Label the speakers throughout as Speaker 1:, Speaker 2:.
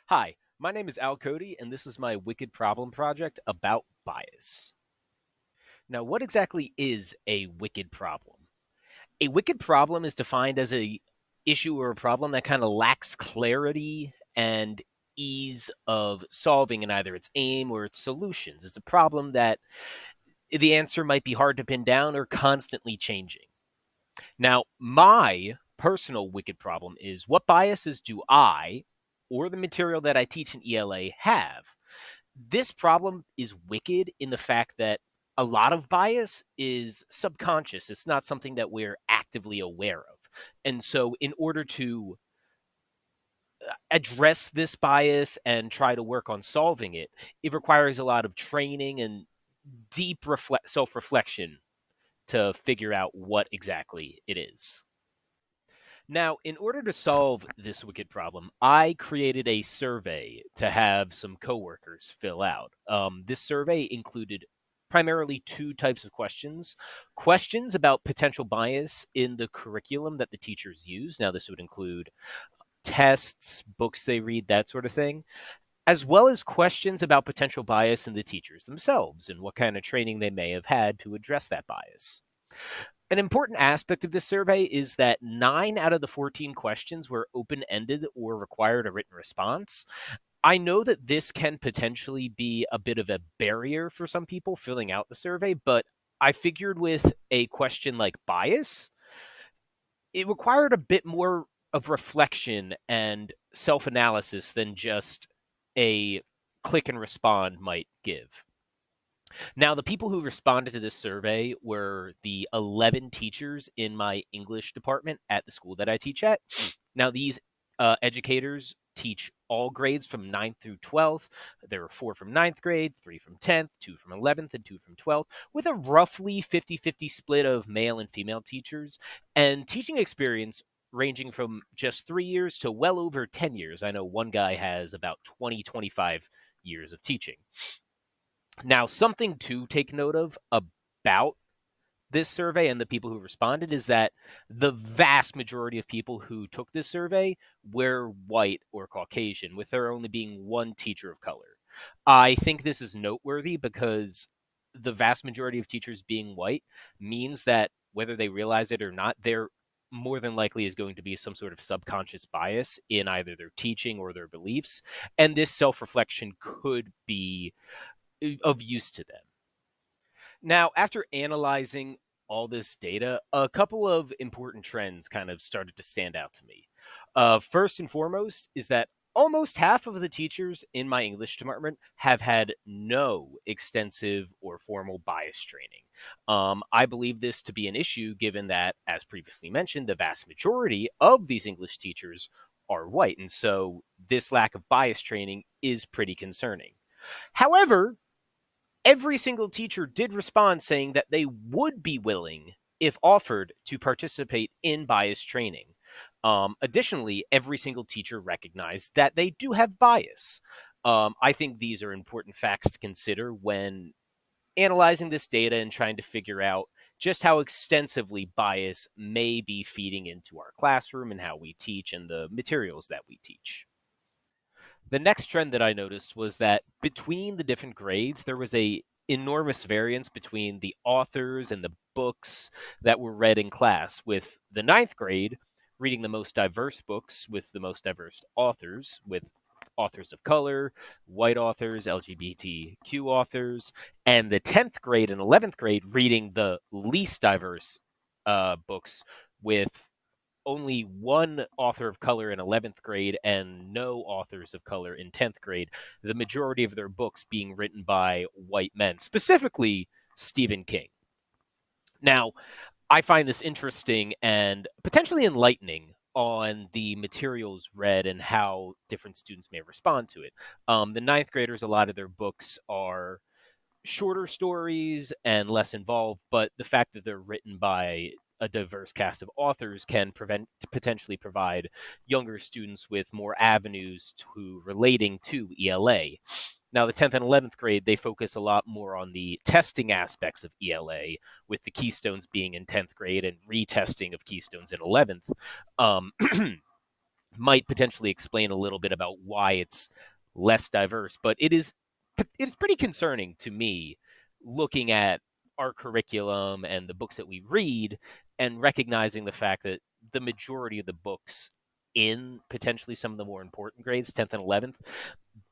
Speaker 1: Hi, my name is Al Cody, and this is my Wicked Problem project about bias. Now, what exactly is a wicked problem? A wicked problem is defined as a issue or a problem that kind of lacks clarity and ease of solving in either its aim or its solutions. It's a problem that the answer might be hard to pin down or constantly changing. Now, my personal wicked problem is what biases do I or the material that I teach in ELA have? This problem is wicked in the fact that a lot of bias is subconscious. It's not something that we're actively aware of. And so, in order to address this bias and try to work on solving it, it requires a lot of training and deep self reflection to figure out what exactly it is. Now, in order to solve this wicked problem, I created a survey to have some coworkers fill out. This survey included primarily two types of questions about potential bias in the curriculum that the teachers use. Now, this would include tests, books they read, that sort of thing, as well as questions about potential bias in the teachers themselves and what kind of training they may have had to address that bias. An important aspect of this survey is that 9 out of the 14 questions were open ended or required a written response. I know that this can potentially be a bit of a barrier for some people filling out the survey, but I figured with a question like bias, it required a bit more of reflection and self analysis than just a click and respond might give. Now, the people who responded to this survey were the 11 teachers in my English department at the school that I teach at. Now, these educators teach all grades from 9th through 12th. There were 4 from 9th grade, 3 from 10th, 2 from 11th, and 2 from 12th, with a roughly 50-50 split of male and female teachers, and teaching experience ranging from just 3 years to well over 10 years. I know one guy has about 20-25 years of teaching. Now, something to take note of about this survey and the people who responded is that the vast majority of people who took this survey were white or Caucasian, with there only being one teacher of color. I think this is noteworthy because the vast majority of teachers being white means that whether they realize it or not, there more than likely is going to be some sort of subconscious bias in either their teaching or their beliefs. And this self reflection could be of use to them. Now, after analyzing all this data, a couple of important trends kind of started to stand out to me. First and foremost is that almost half of the teachers in my English department have had no extensive or formal bias training. I believe this to be an issue given that, as previously mentioned, the vast majority of these English teachers are white. And so this lack of bias training is pretty concerning. However, every single teacher did respond saying that they would be willing, if offered, to participate in bias training. Additionally, every single teacher recognized that they do have bias. I think these are important facts to consider when analyzing this data and trying to figure out just how extensively bias may be feeding into our classroom and how we teach and the materials that we teach. The next trend that I noticed was that between the different grades, there was a enormous variance between the authors and the books that were read in class, with the ninth grade reading the most diverse books with the most diverse authors, with authors of color, white authors, LGBTQ authors, and the 10th grade and 11th grade reading the least diverse books with only one author of color in 11th grade and no authors of color in 10th grade, the majority of their books being written by white men, specifically Stephen King. Now, I find this interesting and potentially enlightening on the materials read and how different students may respond to it. The ninth graders, a lot of their books are shorter stories and less involved, but the fact that they're written by a diverse cast of authors can potentially provide younger students with more avenues to relating to ELA. Now, the 10th and 11th grade, they focus a lot more on the testing aspects of ELA, with the keystones being in 10th grade and retesting of keystones in 11th. Um, might potentially explain a little bit about why it's less diverse, but it's pretty concerning to me looking at our curriculum and the books that we read and recognizing the fact that the majority of the books in potentially some of the more important grades, 10th and 11th,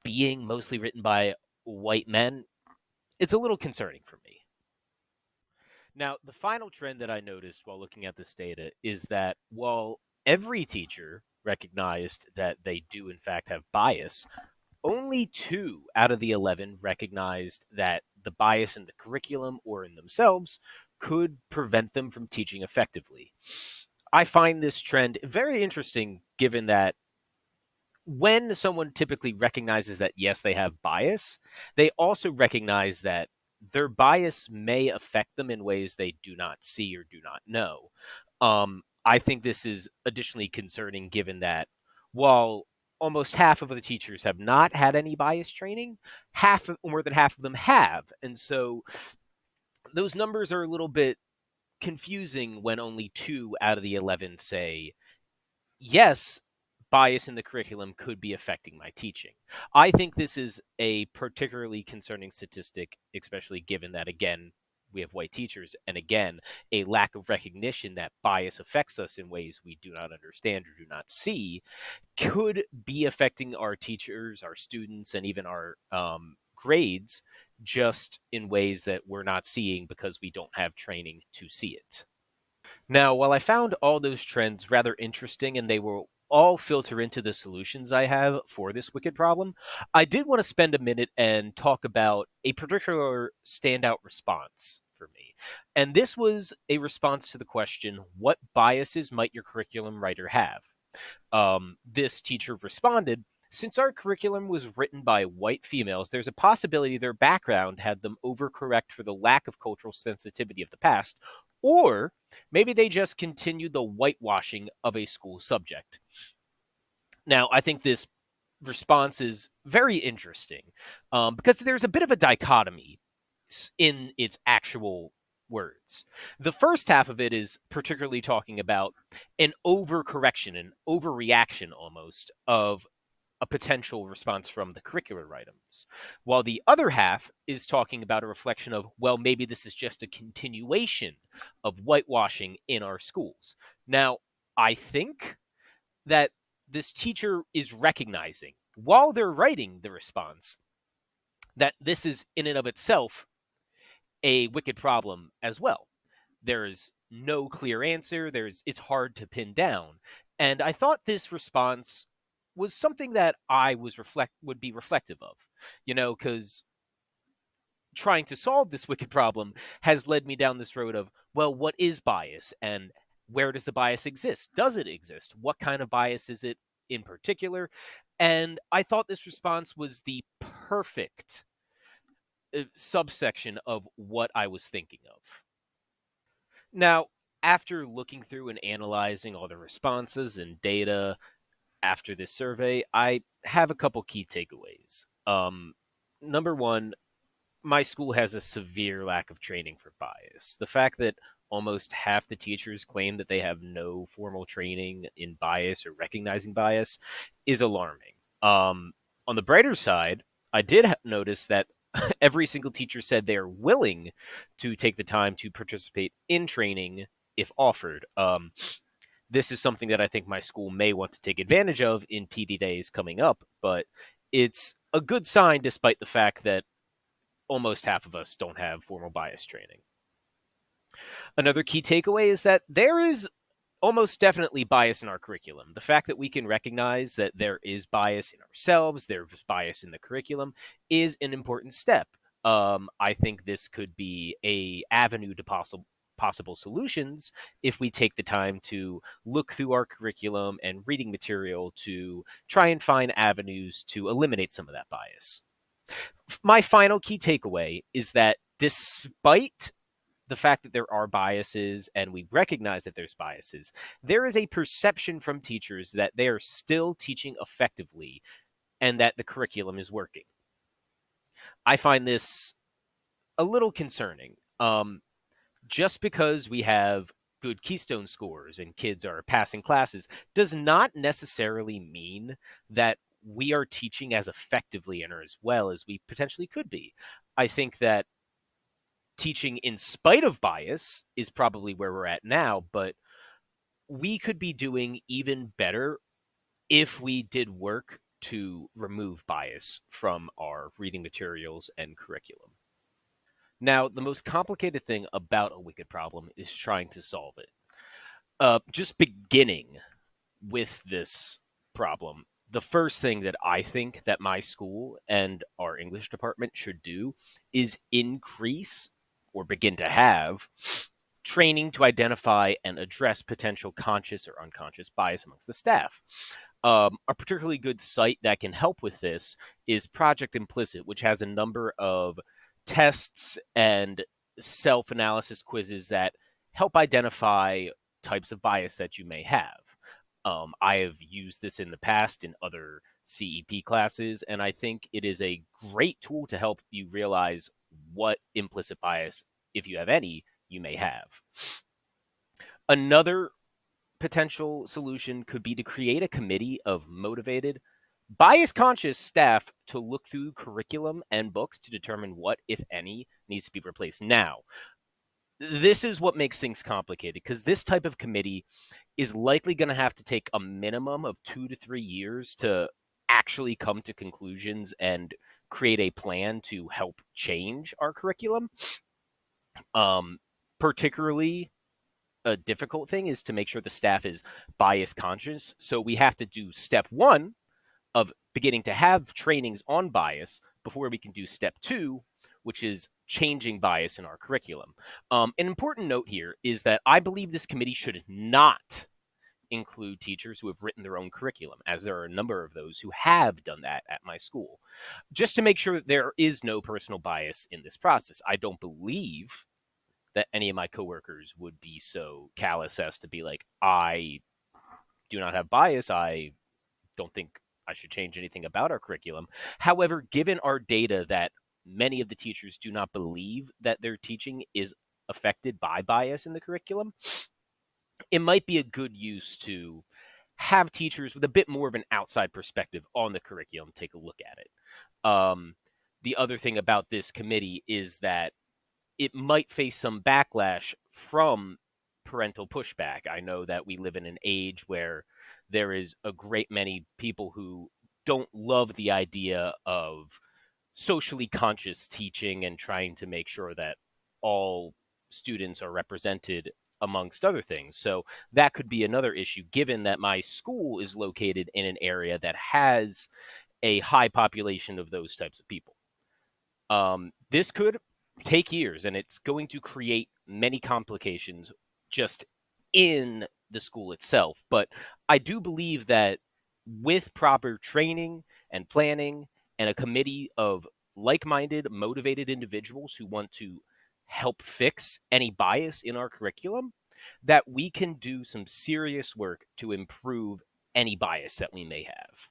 Speaker 1: being mostly written by white men. It's a little concerning for me. Now, the final trend that I noticed while looking at this data is that while every teacher recognized that they do, in fact, have bias, only 2 out of the 11 recognized that the bias in the curriculum or in themselves could prevent them from teaching effectively. I find this trend very interesting given that when someone typically recognizes that, yes, they have bias, they also recognize that their bias may affect them in ways they do not see or do not know. I think this is additionally concerning given that while almost half of the teachers have not had any bias training, more than half of them have. And so those numbers are a little bit confusing when only 2 out of the 11 say, yes, bias in the curriculum could be affecting my teaching. I think this is a particularly concerning statistic, especially given that, again, we have white teachers, and again, a lack of recognition that bias affects us in ways we do not understand or do not see could be affecting our teachers, our students, and even our grades just in ways that we're not seeing because we don't have training to see it. Now, while I found all those trends rather interesting and they will all filter into the solutions I have for this wicked problem, I did want to spend a minute and talk about a particular standout response for me. And this was a response to the question, what biases might your curriculum writer have? This teacher responded, since our curriculum was written by white females, there's a possibility their background had them overcorrect for the lack of cultural sensitivity of the past, or maybe they just continued the whitewashing of a school subject. Now, I think this response is very interesting because there's a bit of a dichotomy in its actual words. The first half of it is particularly talking about an overcorrection, an overreaction almost of a potential response from the curricular items, while the other half is talking about a reflection of, well, maybe this is just a continuation of whitewashing in our schools. Now, I think that this teacher is recognizing while they're writing the response that this is in and of itself a wicked problem as well. There's no clear answer. It's hard to pin down. And I thought this response was something that I would be reflective of, because trying to solve this wicked problem has led me down this road of, well, what is bias and where does the bias exist? Does it exist? What kind of bias is it in particular? And I thought this response was the perfect subsection of what I was thinking of. Now, after looking through and analyzing all the responses and data after this survey, I have a couple key takeaways. Number one, my school has a severe lack of training for bias. The fact that almost half the teachers claim that they have no formal training in bias or recognizing bias is alarming. On the brighter side, I did notice that every single teacher said they are willing to take the time to participate in training if offered. This is something that I think my school may want to take advantage of in PD days coming up, but it's a good sign despite the fact that almost half of us don't have formal bias training. Another key takeaway is that there is almost definitely bias in our curriculum. The fact that we can recognize that there is bias in ourselves, there's bias in the curriculum, is an important step. I think this could be a avenue to possible solutions if we take the time to look through our curriculum and reading material to try and find avenues to eliminate some of that bias. My final key takeaway is that despite the fact that there are biases and we recognize that there's biases, there is a perception from teachers that they are still teaching effectively and that the curriculum is working. I find this a little concerning. Just because we have good Keystone scores and kids are passing classes does not necessarily mean that we are teaching as effectively and or as well as we potentially could be. I think that teaching in spite of bias is probably where we're at now, but we could be doing even better if we did work to remove bias from our reading materials and curriculum. Now, the most complicated thing about a wicked problem is trying to solve it. Just beginning with this problem, the first thing that I think that my school and our English department should do is increase or begin to have training to identify and address potential conscious or unconscious bias amongst the staff. A particularly good site that can help with this is Project Implicit, which has a number of tests and self analysis quizzes that help identify types of bias that you may have. I have used this in the past in other CEP classes, and I think it is a great tool to help you realize what implicit bias, if you have any, you may have. Another potential solution could be to create a committee of motivated, bias conscious staff to look through curriculum and books to determine what, if any, needs to be replaced. Now, this is what makes things complicated because this type of committee is likely going to have to take a minimum of 2 to 3 years to actually come to conclusions and create a plan to help change our curriculum. Particularly a difficult thing is to make sure the staff is bias conscious. So we have to do step one of beginning to have trainings on bias before we can do step two, which is changing bias in our curriculum. An important note here is that I believe this committee should not include teachers who have written their own curriculum, as there are a number of those who have done that at my school, just to make sure that there is no personal bias in this process. I don't believe that any of my coworkers would be so callous as to be like, I do not have bias. I don't think I should change anything about our curriculum. However, given our data that many of the teachers do not believe that their teaching is affected by bias in the curriculum, it might be a good use to have teachers with a bit more of an outside perspective on the curriculum take a look at it. The other thing about this committee is that it might face some backlash from parental pushback. I know that we live in an age where there is a great many people who don't love the idea of socially conscious teaching and trying to make sure that all students are represented amongst other things. So that could be another issue given that my school is located in an area that has a high population of those types of people. This could take years and it's going to create many complications just in the school itself. But I do believe that with proper training and planning and a committee of like minded, motivated individuals who want to help fix any bias in our curriculum, that we can do some serious work to improve any bias that we may have.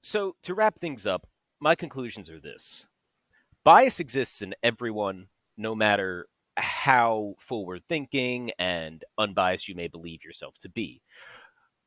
Speaker 1: So, to wrap things up, my conclusions are this: bias exists in everyone, no matter how forward thinking and unbiased you may believe yourself to be.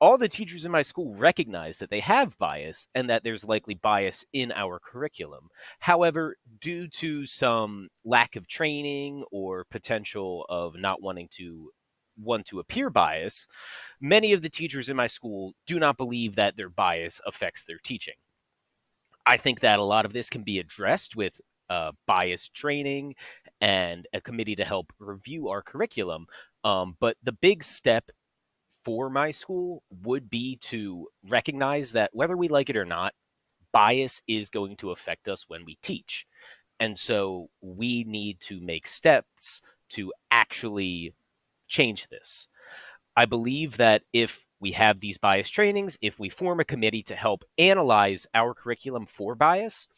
Speaker 1: All the teachers in my school recognize that they have bias and that there's likely bias in our curriculum. However, due to some lack of training or potential of not wanting to want to appear biased, many of the teachers in my school do not believe that their bias affects their teaching. I think that a lot of this can be addressed with bias training and a committee to help review our curriculum. But the big step for my school would be to recognize that whether we like it or not, bias is going to affect us when we teach. And so we need to make steps to actually change this. I believe that if we have these bias trainings, if we form a committee to help analyze our curriculum for bias,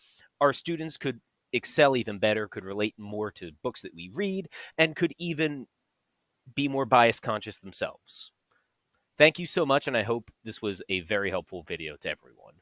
Speaker 1: our students could excel even better, could relate more to books that we read, and could even be more bias conscious themselves. Thank you so much, and I hope this was a very helpful video to everyone.